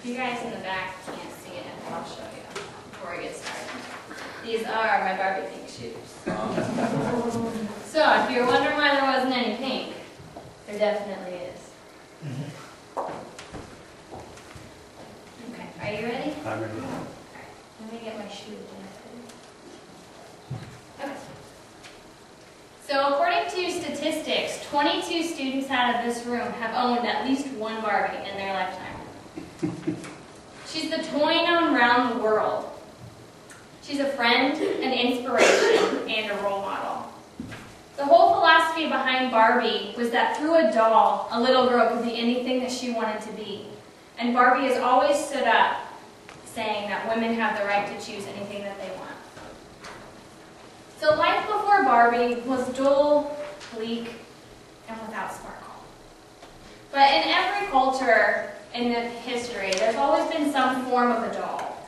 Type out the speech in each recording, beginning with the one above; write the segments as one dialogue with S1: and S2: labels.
S1: You guys in the back can't see it, I'll show you before I get started. These are my Barbie pink shoes. So, if you're wondering why there wasn't any pink, there definitely is. Okay, are you ready?
S2: I'm ready.
S1: Alright, let me get my shoe adjusted. Okay. So, according to statistics, 22 students out of this room have owned at least one Barbie in their lifetime. She's the toy known around the world. She's a friend, an inspiration, and a role model. The whole philosophy behind Barbie was that through a doll, a little girl could be anything that she wanted to be. And Barbie has always stood up saying that women have the right to choose anything that they want. So life before Barbie was dull, bleak, and without sparkle. But in every culture in the history, there's always been some form of a doll.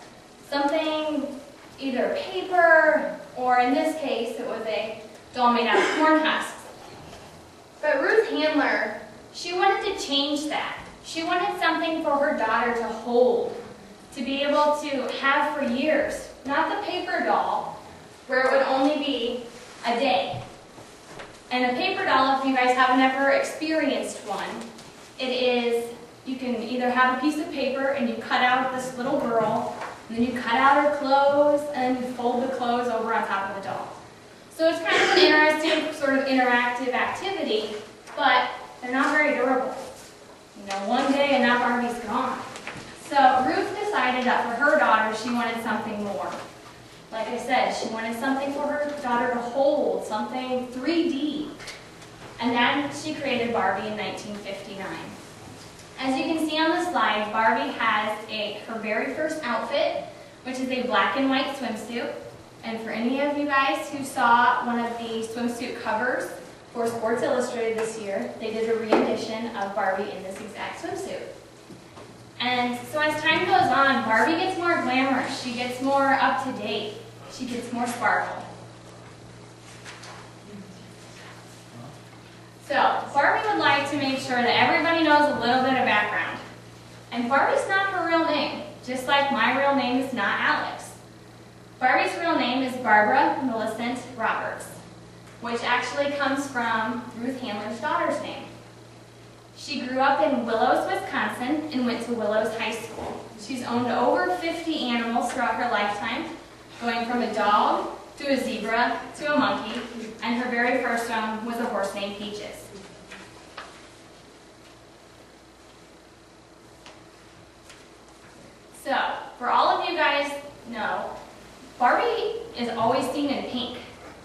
S1: Something, either paper, or in this case, it was a doll made out of corn husks. But Ruth Handler, she wanted to change that. She wanted something for her daughter to hold, to be able to have for years. Not the paper doll, where it would only be a day. And a paper doll, if you guys haven't ever experienced one, it is, you can either have a piece of paper and you cut out this little girl, and then you cut out her clothes, and you fold the clothes over on top of the doll. So it's kind of an interesting sort of interactive activity, but they're not very durable. You know, one day and that Barbie's gone. So Ruth decided that for her daughter, she wanted something more. Like I said, she wanted something for her daughter to hold, something 3D. And then she created Barbie in 1959. As you can see on the slide, Barbie has her very first outfit, which is a black and white swimsuit. And for any of you guys who saw one of the swimsuit covers for Sports Illustrated this year, they did a re-edition of Barbie in this exact swimsuit. And so as time goes on, Barbie gets more glamorous, she gets more up to date, she gets more sparkle. So, Barbie would like to make sure that everybody knows a little bit of background. And Barbie's not her real name, just like my real name is not Alex. Barbie's real name is Barbara Millicent Roberts, which actually comes from Ruth Handler's daughter's name. She grew up in Willows, Wisconsin, and went to Willows High School. She's owned over 50 animals throughout her lifetime, going from a dog to a zebra to a monkey, and her very first one was a horse named Peaches. So, for all of you guys know, Barbie is always seen in pink.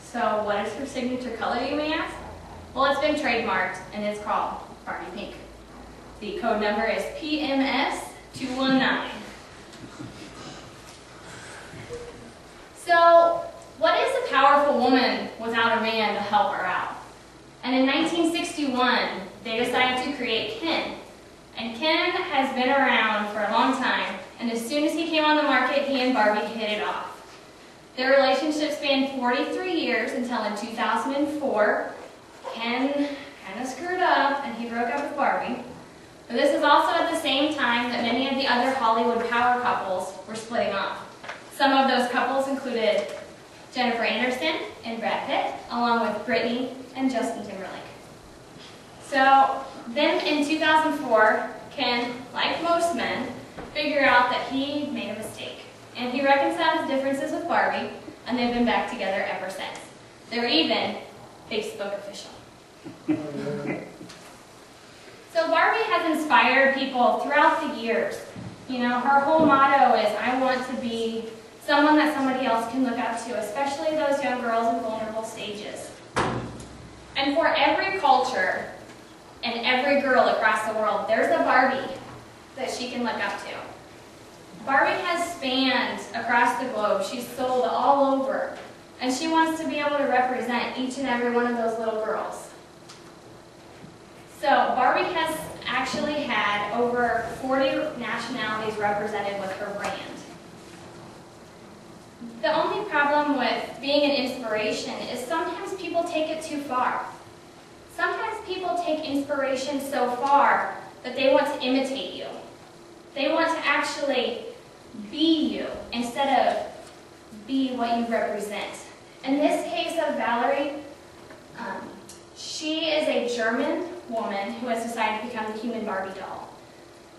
S1: So what is her signature color, you may ask? Well, it's been trademarked, and it's called Barbie Pink. The code number is PMS219. So, what is a powerful woman without a man to help her out? And in 1961, they decided to create Ken. And Ken has been around for a long time, and as soon as he came on the market, he and Barbie hit it off. Their relationship spanned 43 years until in 2004, Ken kind of screwed up and he broke up with Barbie. But this is also at the same time that many of the other Hollywood power couples were splitting off. Some of those couples included Jennifer Anderson and Brad Pitt, along with Britney and Justin Timberlake. So then in 2004, Ken, like most men, figured out that he made a mistake. And he reconciled his differences with Barbie, and they've been back together ever since. They're even Facebook official. So Barbie has inspired people throughout the years. You know, her whole motto is, I want to be someone that somebody else can look up to, especially those young girls in vulnerable stages. And for every culture and every girl across the world, there's a Barbie that she can look up to. Barbie has spanned across the globe. She's sold all over. And she wants to be able to represent each and every one of those little girls. So Barbie has actually had over 40 nationalities represented with her brand. The only problem with being an inspiration is sometimes people take it too far. Sometimes people take inspiration so far that they want to imitate you. They want to actually be you instead of be what you represent. In this case of Valerie, she is a German woman who has decided to become the human Barbie doll.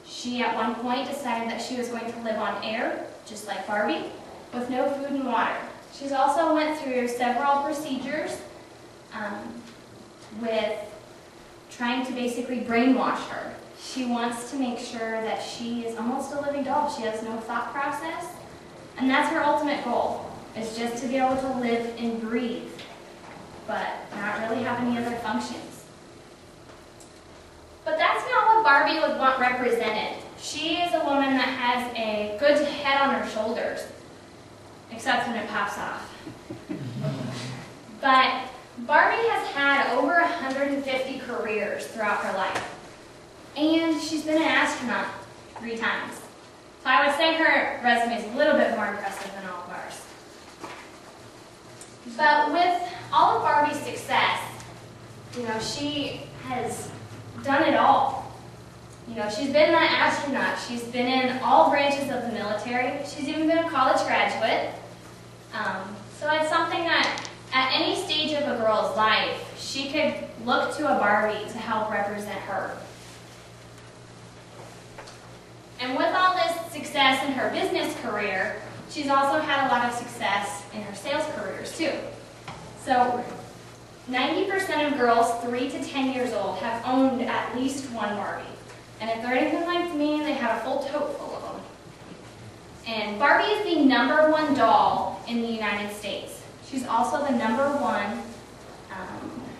S1: She at one point decided that she was going to live on air, just like Barbie, with no food and water. She's also went through several procedures with trying to basically brainwash her. She wants to make sure that she is almost a living doll. She has no thought process. And that's her ultimate goal, is just to be able to live and breathe, but not really have any other functions. But that's not what Barbie would want represented. She is a woman that has a good head on her shoulders, except when it pops off. But Barbie has had over 150 careers throughout her life. And she's been an astronaut 3 times. So I would say her resume is a little bit more impressive than all of ours. But with all of Barbie's success, she has done it all. She's been that astronaut. She's been in all branches of the military. She's even been a college graduate. So it's something that at any stage of a girl's life, she could look to a Barbie to help represent her. And with all this success in her business career, she's also had a lot of success in her sales careers too. So 90% of girls 3 to 10 years old have owned at least one Barbie. And if they're anything like me, they have a full tote full of them. And Barbie is the #1 doll in the United States. She's also the #1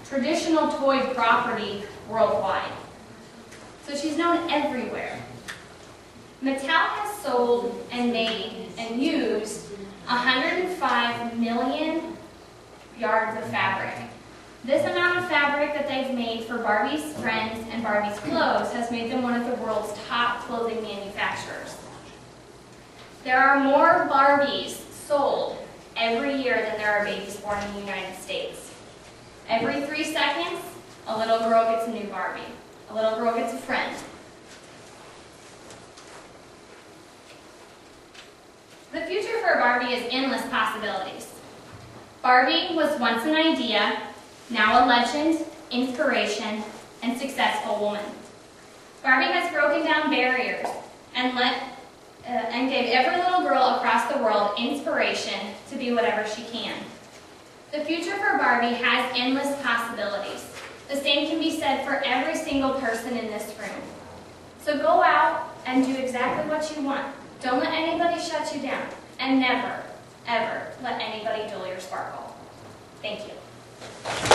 S1: traditional toy property worldwide. So she's known everywhere. Mattel has sold and made and used 105 million yards of fabric. This amount of fabric that they've made for Barbie's friends and Barbie's clothes has made them one of the world's top clothing manufacturers. There are more Barbies sold every year than there are babies born in the United States. Every 3 seconds, a little girl gets a new Barbie. A little girl gets a friend. The future for Barbie is endless possibilities. Barbie was once an idea, now a legend, inspiration, and successful woman. Barbie has broken down barriers and gave every little girl across the world inspiration to be whatever she can. The future for Barbie has endless possibilities. The same can be said for every single person in this room. So go out and do exactly what you want. Don't let anybody shut you down. And never, ever let anybody dull your sparkle. Thank you.